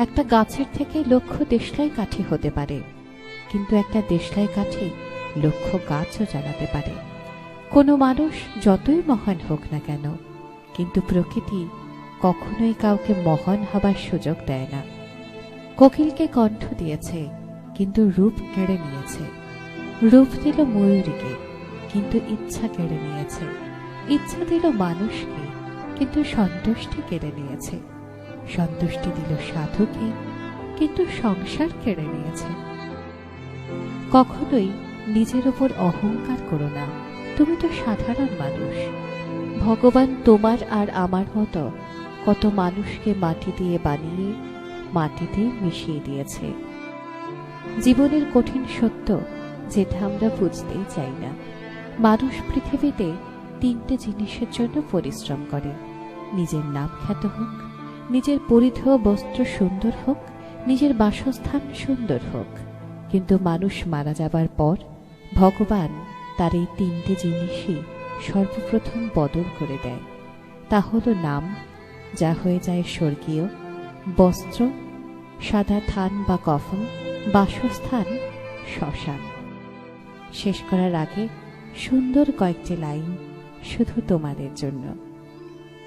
একটা গাছের থেকে লক্ষ দেশলাই কাঠি হতে পারে, কিন্তু একটা দেশলাই কাঠি লক্ষ গাছও জ্বালাতে পারে। কোনো মানুষ যতই মহান হোক না কেন, কিন্তু প্রকৃতি কখনোই কাউকে মহান হবার সুযোগ দেয় না। কোকিলকে কণ্ঠ দিয়েছে, কিন্তু রূপ কেড়ে নিয়েছে। রূপ দিল ময়ূরীকে, কিন্তু ইচ্ছা কেড়ে নিয়েছে। ইচ্ছা দিল মানুষকে, কিন্তু সন্তুষ্টি কেড়ে নিয়েছে। সন্তুষ্টি দিল সাধুকে, কিন্তু সংসার কেড়ে নিয়েছে। কখনোই নিজের উপর অহংকার করো না, তুমি তো সাধারণ মানুষ। ভগবান তোমার আর আমার মতো কত মানুষকে মাটি দিয়ে বানিয়ে মাটিতে মিশিয়ে দিয়েছে। জীবনের কঠিন সত্য, যেটা আমরা বুঝতেই চাই না। মানুষ পৃথিবীতে তিনটে জিনিসের জন্য পরিশ্রম করে: নিজের নাম খ্যাত হোক, নিজের পরিধেয় বস্ত্র সুন্দর হোক, নিজের বাসস্থান সুন্দর হোক। কিন্তু মানুষ মারা যাবার পর ভগবান তার এই তিনটে জিনিসই সর্বপ্রথম বদল করে দেয়। তা হলো নাম, যা হয়ে যায় স্বর্গীয়; বস্ত্র, সাদা থান বা কফন; বাসস্থান, শ্মশান। শেষ করার আগে সুন্দর কয়েকটি লাইন শুধু তোমাদের জন্য।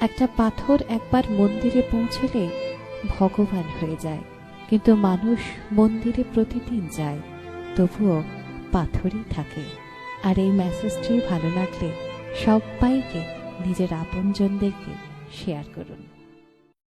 একটা পাথর একবার মন্দিরে পৌঁছলে ভগবান হয়ে যায়, কিন্তু মানুষ মন্দিরে প্রতিদিন যায়, তবুও পাথরই থাকে। আর এই মেসেজটি ভালো লাগলে সবাইকে, নিজের আপনজনদেরকে শেয়ার করুন।